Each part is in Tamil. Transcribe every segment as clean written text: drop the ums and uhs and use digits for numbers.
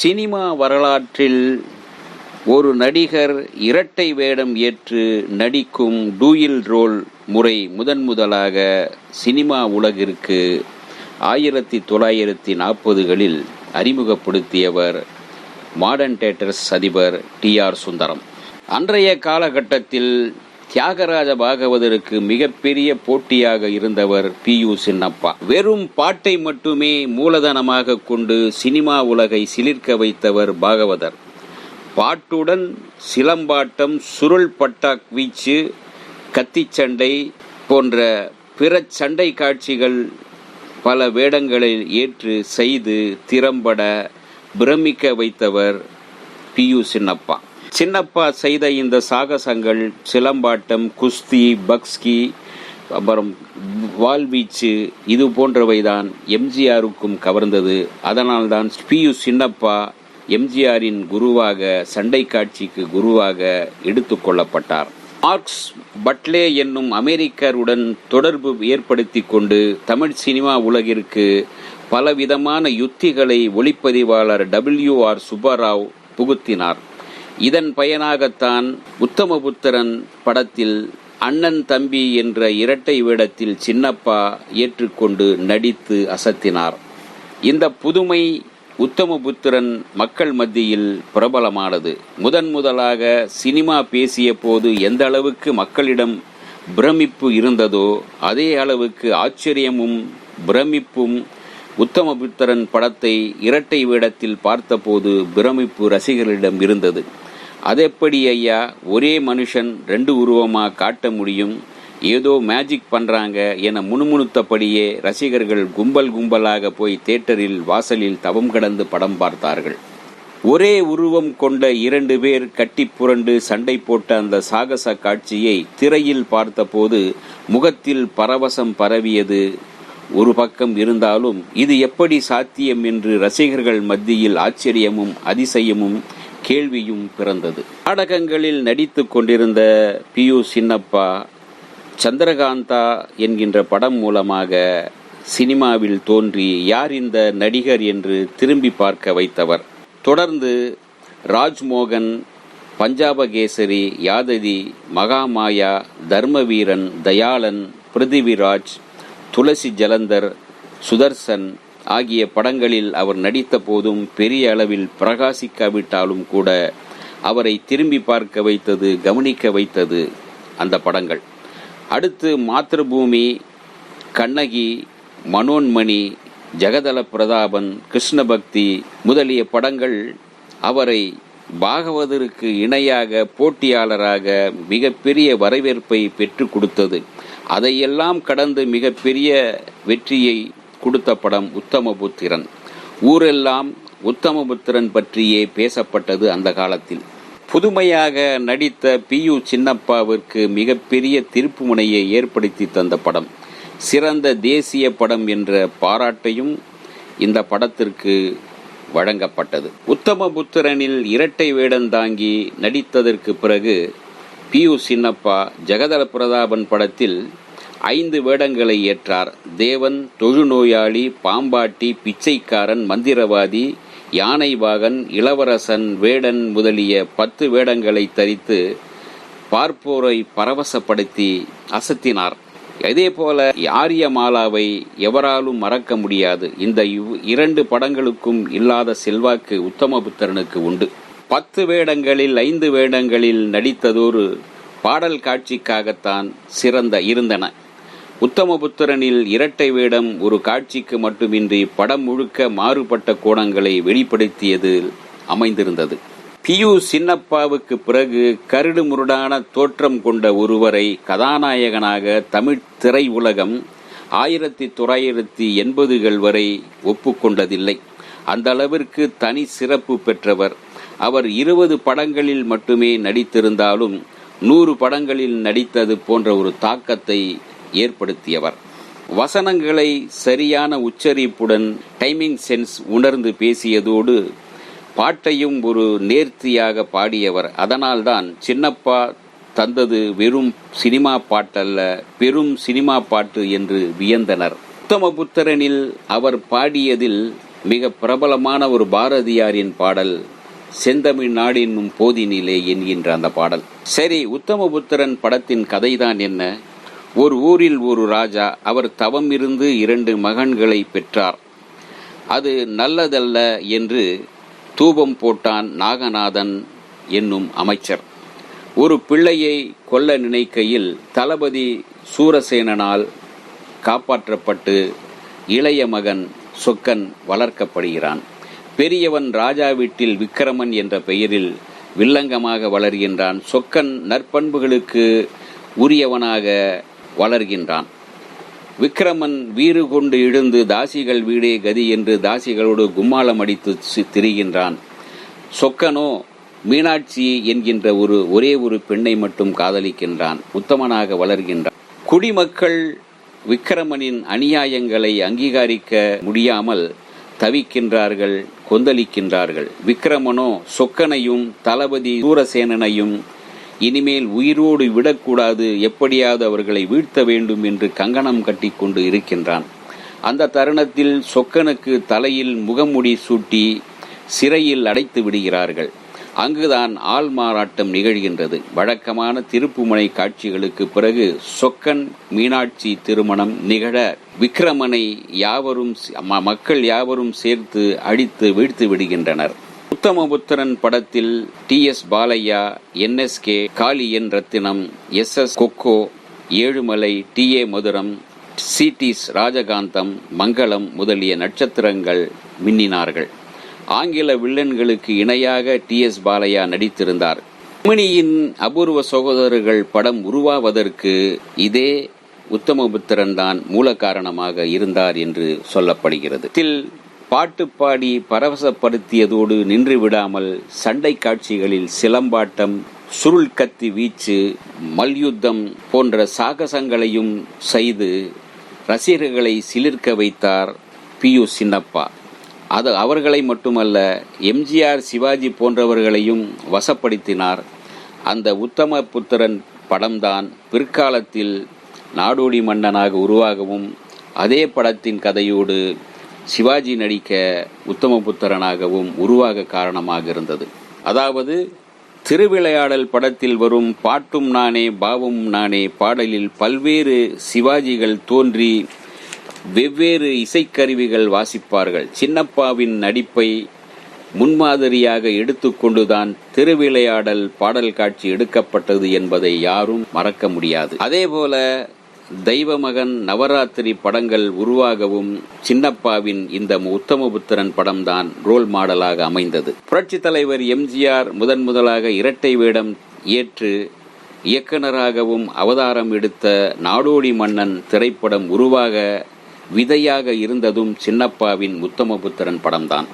சினிமா வரலாற்றில் ஒரு நடிகர் இரட்டை வேடம் ஏற்று நடிக்கும் டூயல் ரோல் முறை முதலாக சினிமா உலகிற்கு 1940களில் அறிமுகப்படுத்தியவர் மாடர்ன் தியேட்டர்ஸ் அதிபர் டி.ஆர். சுந்தரம். அன்றைய காலகட்டத்தில் தியாகராஜ பாகவதருக்கு மிகப்பெரிய போட்டியாக இருந்தவர் பி.யு. சின்னப்பா. வெறும் பாட்டை மட்டுமே மூலதனமாக கொண்டு சினிமா உலகை சிலிர்க்க வைத்தவர் பாகவதர். பாட்டுடன் சிலம்பாட்டம், சுருள் பட்டாக் வீச்சு, கத்திச்சண்டை போன்ற பிற சண்டை காட்சிகள் பல வேடங்களில் ஏற்று செய்து திறம்பட பிரமிக்க வைத்தவர் பி.யு. சின்னப்பா. சின்னப்பா செய்த இந்த சாகசங்கள் சிலம்பாட்டம், குஸ்தி, பக்ஸ்கி, அப்புறம் வாள்வீச்சு இது போன்றவைதான் எம்ஜிஆருக்கும் கவர்ந்தது. அதனால்தான் பி.யு. சின்னப்பா எம்ஜிஆரின் குருவாக, சண்டை காட்சிக்கு குருவாக எடுத்துக்கொள்ளப்பட்டார். மார்க்ஸ் பட்லே என்னும் அமெரிக்கருடன் தொடர்பு ஏற்படுத்தி கொண்டு தமிழ் சினிமா உலகிற்கு பலவிதமான யுத்திகளை ஒளிப்பதிவாளர் W.R. சுப்பராவ் புகுத்தினார். இதன் பயனாகத்தான் உத்தமபுத்திரன் படத்தில் அண்ணன் தம்பி என்ற இரட்டை வேடத்தில் சின்னப்பா ஏற்றுக்கொண்டு நடித்து அசத்தினார். இந்த புதுமை உத்தமபுத்திரன் மக்கள் மத்தியில் பிரபலமானது. முதலாக சினிமா பேசிய போது எந்த அளவுக்கு மக்களிடம் பிரமிப்பு இருந்ததோ அதே அளவுக்கு ஆச்சரியமும் பிரமிப்பும் உத்தமபுத்திரன் படத்தை இரட்டை வேடத்தில் பார்த்தபோது பிரமிப்பு ரசிகர்களிடம் இருந்தது. அதெப்படி ஐயா, ஒரே மனுஷன் 2 உருவமா காட்ட முடியும், ஏதோ மேஜிக் பண்றாங்க என முணுமுணுத்தபடியே ரசிகர்கள் கும்பலாக போய் தியேட்டரில் வாசலில் தவம் கடந்து படம் பார்த்தார்கள். ஒரே உருவம் கொண்ட 2 பேர் கட்டி புரண்டு சண்டை போட்ட அந்த சாகச காட்சியை திரையில் பார்த்தபோது முகத்தில் பரவசம் பரவியது ஒரு பக்கம் இருந்தாலும் இது எப்படி சாத்தியம் என்று ரசிகர்கள் மத்தியில் ஆச்சரியமும் அதிசயமும் கேள்வியும் பிறந்தது. நாடகங்களில் நடித்து கொண்டிருந்த பி.யு. சின்னப்பா சந்திரகாந்தா என்கின்ற படம் மூலமாக சினிமாவில் தோன்றி யார் இந்த நடிகர் என்று திரும்பி பார்க்க வைத்தவர். தொடர்ந்து ராஜ்மோகன், பஞ்சாபகேசரி, யாததி, மகாமாயா, தர்மவீரன், தயாளன், பிருத்திவிராஜ், துளசி ஜலந்தர், சுதர்சன் ஆகிய படங்களில் அவர் நடித்த போதும் பெரிய அளவில் பிரகாசிக்காவிட்டாலும் கூட அவரை திரும்பி பார்க்க வைத்தது, கவனிக்க வைத்தது அந்த படங்கள். அடுத்து மாத்ருபூமி, கண்ணகி, மனோன்மணி, ஜெகதல பிரதாபன், கிருஷ்ணபக்தி முதலிய படங்கள் அவரை பாகவதருக்கு இணையாக, போட்டியாளராக மிகப்பெரிய வரவேற்பை பெற்று கொடுத்தது. அதையெல்லாம் கடந்து மிகப்பெரிய வெற்றியை கொடுத்த படம் உத்தமபுத்திரன். ஊரெல்லாம் உத்தமபுத்திரன் பற்றியே பேசப்பட்டது அந்த காலத்தில். புதுமையாக நடித்த பி.யு. சின்னப்பாவிற்கு மிகப்பெரிய திருப்புமுனையை ஏற்படுத்தி தந்த படம், சிறந்த தேசிய படம் என்ற பாராட்டையும் இந்த படத்திற்கு வழங்கப்பட்டது. உத்தமபுத்திரனில் இரட்டை வேடம் தாங்கி நடித்ததற்கு பிறகு பி.யு. சின்னப்பா ஜெகதல பிரதாபன் படத்தில் 5 வேடங்களை ஏற்றார். தேவன், தொழுநோயாளி, பாம்பாட்டி, பிச்சைக்காரன், மந்திரவாதி, யானைவாகன், இளவரசன், வேடன் முதலிய 10 வேடங்களை தரித்து பார்ப்போரை பரவசப்படுத்தி அசத்தினார். இதேபோல ஆரியமாலாவை எவராலும் மறக்க முடியாது. இந்த 2 படங்களுக்கும் இல்லாத செல்வாக்கு உத்தமபுத்திரனுக்கு உண்டு. 10 வேடங்களில் 5 வேடங்களில் நடித்ததொரு பாடல் காட்சிக்காகத்தான் சிறந்த இருந்தன. உத்தமபுத்திரனில் இரட்டை வேடம் ஒரு காட்சிக்கு மட்டுமின்றி படம் முழுக்க மாறுபட்ட கோணங்களை வெளிப்படுத்தியது அமைந்திருந்தது. பி.யு. சின்னப்பாவுக்கு பிறகு கரடு முரடான தோற்றம் கொண்ட ஒருவரை கதாநாயகனாக தமிழ் திரை உலகம் 1980கள் வரை ஒப்புக்கொண்டதில்லை. அந்த அளவிற்கு தனி சிறப்பு பெற்றவர். அவர் 20 படங்களில் மட்டுமே நடித்திருந்தாலும் 100 படங்களில் நடித்தது போன்ற ஒரு தாக்கத்தை ஏற்படுத்தியவர். வசனங்களை சரியான உச்சரிப்புடன் டைமிங் சென்ஸ் உணர்ந்து பேசியதோடு பாட்டையும் ஒரு நேர்த்தியாக பாடியவர். அதனால்தான் சின்னப்பா தந்தது வெறும் சினிமா பாட்டல்ல, பெரும் சினிமா பாட்டு என்று வியந்தனர். உத்தமபுத்திரனில் அவர் பாடியதில் மிக பிரபலமான ஒரு பாரதியாரின் பாடல் செந்தமிழ் நாடு என்னும் போதினிலே என்கின்ற அந்த பாடல். சரி, உத்தமபுத்திரன் படத்தின் கதைதான் என்ன? ஒரு ஊரில் ஒரு ராஜா, அவர் தவம் இருந்து 2 மகன்களை பெற்றார். அது நல்லதல்ல என்று தூபம் போட்டான் நாகநாதன் என்னும் அமைச்சர். ஒரு பிள்ளையை கொல்ல நினைக்கையில் தளபதி சூரசேனனால் காப்பாற்றப்பட்டு இளைய மகன் சொக்கன் வளர்க்கப்படுகிறான். பெரியவன் ராஜா வீட்டில் விக்கிரமன் என்ற பெயரில் வில்லங்கமாக வளர்கின்றான். சொக்கன் நற்பண்புகளுக்கு உரியவனாக வளர்கின்றான். விக்கிரமன் வீறு கொண்டு எழுந்து தாசிகள் வீடே கதி என்று தாசிகளோடு கும்மாளம் அடித்து திரிகின்றான். சொக்கனோ மீனாட்சி என்கின்ற ஒரே ஒரு பெண்ணை மட்டும் காதலிக்கின்றான். உத்தமனாக வளர்கின்றான். குடிமக்கள் விக்கிரமனின் அநியாயங்களை அங்கீகரிக்க முடியாமல் தவிக்கின்றார்கள், கொந்தளிக்கின்றார்கள். விக்கிரமனோ சொக்கனையும் தளபதி சூரசேனனையும் இனிமேல் உயிரோடு விடக்கூடாது, எப்படியாவது அவர்களை வீழ்த்த வேண்டும் என்று கங்கணம் கட்டி கொண்டு இருக்கின்றான். அந்த தருணத்தில் சொக்கனுக்கு தலையில் முகமுடி சூட்டி சிறையில் அடைத்து விடுகிறார்கள். அங்குதான் ஆள் மாறாட்டம் நிகழ்கின்றது. வழக்கமான திருப்புமுனை காட்சிகளுக்கு பிறகு சொக்கன் மீனாட்சி திருமணம் நிகழ விக்கிரமனை மக்கள் யாவரும் சேர்த்து அடித்து வீழ்த்து விடுகின்றனர். உத்தமபுத்திரன் படத்தில் TS பாலையா, NSK, காளி என் ரத்தினம், SS கொக்கோ, ஏழுமலை, TA மதுரம், CTs ராஜகாந்தம், மங்களம் முதலிய நட்சத்திரங்கள் மின்னினார்கள். ஆங்கில வில்லன்களுக்கு இணையாக TS பாலையா நடித்திருந்தார். ருக்மிணியின் அபூர்வ சகோதரர்கள் படம் உருவாவதற்கு இதே உத்தமபுத்திரன் தான் மூல காரணமாக இருந்தார் என்று சொல்லப்படுகிறது. பாட்டு பாடி பரவசப்படுத்தியதோடு நின்று விடாமல் சண்டை காட்சிகளில் சிலம்பாட்டம், சுருள் கத்தி வீச்சு, மல்யுத்தம் போன்ற சாகசங்களையும் செய்து ரசிகர்களை சிலிர்க்க வைத்தார் PU சின்னப்பா. அது அவர்களை மட்டுமல்ல, MGR, சிவாஜி போன்றவர்களையும் வசப்படுத்தினார். அந்த உத்தமபுத்திரன் படம்தான் பிற்காலத்தில் நாடோடி மன்னனாக உருவாகவும் அதே படத்தின் கதையோடு சிவாஜி நடிக்க உத்தமபுத்திரனாகவும் உருவாக காரணமாக இருந்தது. அதாவது திருவிளையாடல் படத்தில் வரும் பாட்டும் நானே பாவம் நானே பாடலில் பல்வேறு சிவாஜிகள் தோன்றி வெவ்வேறு இசைக்கருவிகள் வாசிப்பார்கள். சின்னப்பாவின் நடிப்பை முன்மாதிரியாக எடுத்துக்கொண்டுதான் திருவிளையாடல் பாடல் காட்சி எடுக்கப்பட்டது என்பதை யாரும் மறக்க முடியாது. அதேபோல தெய்வமகன், நவராத்திரி படங்கள் உருவாகவும் சின்னப்பாவின் இந்த உத்தமபுத்திரன் படம்தான் ரோல் மாடலாக அமைந்தது. புரட்சி தலைவர் MGR முதலாக இரட்டை வேடம் ஏற்று இயக்குநராகவும் அவதாரம் எடுத்த நாடோடி மன்னன் திரைப்படம் உருவாக விதையாக இருந்ததும் சின்னப்பாவின் உத்தமபுத்திரன் படம்தான்.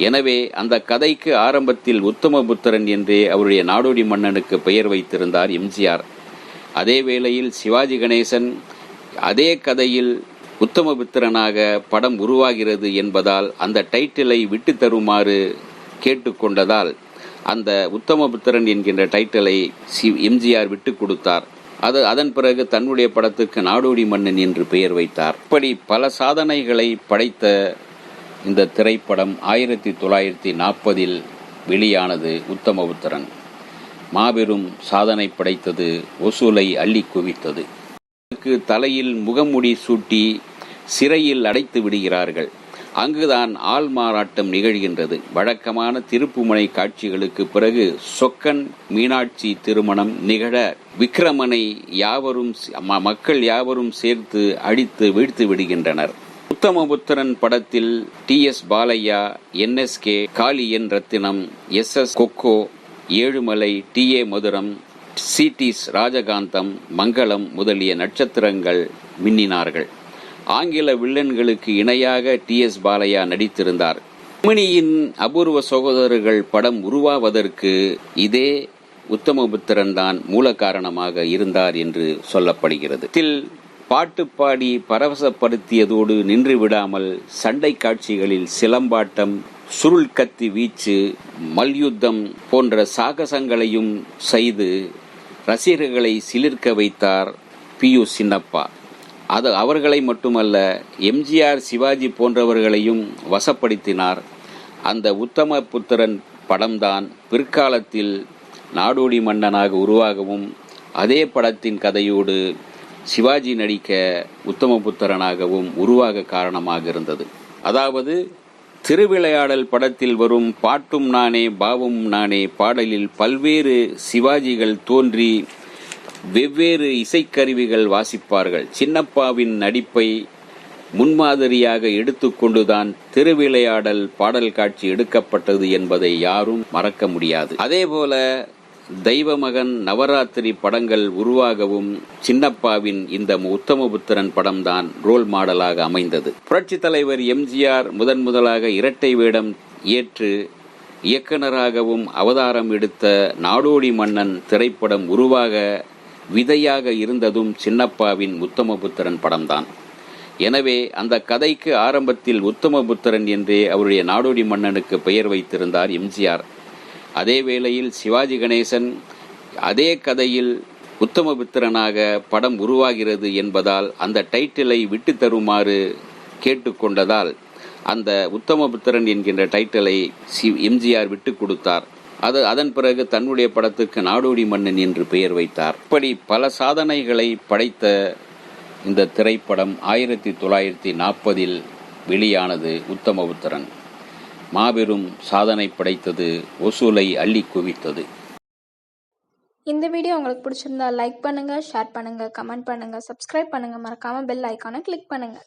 எனவே அந்த கதைக்கு ஆரம்பத்தில் உத்தமபுத்திரன் என்றே அவருடைய நாடோடி மன்னனுக்கு பெயர் வைத்திருந்தார் MGR. அதே வேளையில் சிவாஜி கணேசன் அதே கதையில் உத்தமபுத்திரனாக படம் உருவாகிறது என்பதால் அந்த டைட்டிலை விட்டு தருமாறு கேட்டுக்கொண்டதால் அந்த உத்தமபுத்திரன் என்கின்ற டைட்டிலை MGR விட்டு கொடுத்தார். அதன் பிறகு தன்னுடைய படத்துக்கு நாடோடி மன்னன் என்று பெயர் வைத்தார். இப்படி பல சாதனைகளை படைத்த இந்த திரைப்படம் 1940 வெளியானது. உத்தமபுத்திரன் மாபெரும் சாதனை படைத்தது, வசூலை அள்ளி குவித்தது. தலையில் முகமுடி சூட்டி சிறையில் அடைத்து விடுகிறார்கள். அங்குதான் ஆள் மாறாட்டம் நிகழ்கின்றது. வழக்கமான திருப்புமுனை காட்சிகளுக்கு பிறகு சொக்கன் மீனாட்சி திருமணம் நிகழ விக்கிரமனை மக்கள் யாவரும் சேர்த்து அடித்து வீழ்த்து விடுகின்றனர். உத்தமபுத்திரன் படத்தில் TS பாலையா, NSK, காளி என் ரத்தினம், SS கொக்கோ, ஏழுமலை, TA மதுரம், CTs ராஜகாந்தம், மங்களம் முதலிய நட்சத்திரங்கள் மின்னினார்கள். ஆங்கில வில்லன்களுக்கு இணையாக TS பாலையா நடித்திருந்தார். ருக்மிணியின் அபூர்வ சகோதரர்கள் படம் உருவாவதற்கு இதே உத்தமபுத்திரன் தான் மூல காரணமாக இருந்தார் என்று சொல்லப்படுகிறது. பாட்டு பாடி பரவசப்படுத்தியதோடு நின்று விடாமல் சண்டை காட்சிகளில் சிலம்பாட்டம், சுருள் கத்தி வீச்சு, மல்யுத்தம் போன்ற சாகசங்களையும் செய்து ரசிகர்களை சிலிர்க்க வைத்தார் PU சின்னப்பா. அது அவர்களை மட்டுமல்ல, எம்ஜிஆர், சிவாஜி போன்றவர்களையும் வசப்படுத்தினார். அந்த உத்தமபுத்திரன் படம்தான் பிற்காலத்தில் நாடோடி மன்னனாக உருவாகவும், அதே படத்தின் கதையோடு சிவாஜி நடிக்க உத்தமபுத்திரனாகவும் உருவாக காரணமாக இருந்தது. அதாவது திருவிளையாடல் படத்தில் வரும் பாட்டும் நானே பாவம் நானே பாடலில் பல்வேறு சிவாஜிகள் தோன்றி வெவ்வேறு இசைக்கருவிகள் வாசிப்பார்கள். சின்னப்பாவின் நடிப்பை முன்மாதிரியாக எடுத்துக்கொண்டுதான் திருவிளையாடல் பாடல் காட்சி எடுக்கப்பட்டது என்பதை யாரும் மறக்க முடியாது. அதேபோல தெய்வமகன், நவராத்திரி படங்கள் உருவாகவும் சின்னப்பாவின் இந்த உத்தமபுத்திரன் படம்தான் ரோல் மாடலாக அமைந்தது. புரட்சித் தலைவர் எம்ஜிஆர் முதலாக இரட்டை வேடம் ஏற்று இயக்குநராகவும் அவதாரம் எடுத்த நாடோடி மன்னன் திரைப்படம் உருவாக விதையாக இருந்ததும் சின்னப்பாவின் உத்தமபுத்திரன் படம்தான். எனவே அந்த கதைக்கு ஆரம்பத்தில் உத்தமபுத்திரன் என்றே அவருடைய நாடோடி மன்னனுக்கு பெயர் வைத்திருந்தார் எம்ஜிஆர். அதே வேளையில் சிவாஜி கணேசன் அதே கதையில் உத்தமபுத்திரனாக படம் உருவாகிறது என்பதால் அந்த டைட்டிலை விட்டு தருமாறு கேட்டுக்கொண்டதால் அந்த உத்தமபுத்திரன் என்கின்ற டைட்டிலை எம்ஜிஆர் விட்டு கொடுத்தார். அதன் பிறகு தன்னுடைய படத்துக்கு நாடோடி மன்னன் என்று பெயர் வைத்தார். இப்படி பல சாதனைகளை படைத்த இந்த திரைப்படம் 1940 வெளியானது. உத்தமபுத்திரன் மாபெரும் சாதனை படைத்தது, வசூலை அள்ளி குவித்தது. இந்த வீடியோ உங்களுக்கு பிடிச்சிருந்தா லைக் பண்ணுங்க, ஷேர் பண்ணுங்க, கமெண்ட் பண்ணுங்க, சப்ஸ்கிரைப் பண்ணுங்க, மறக்காம பெல் ஐகானை கிளிக் பண்ணுங்க.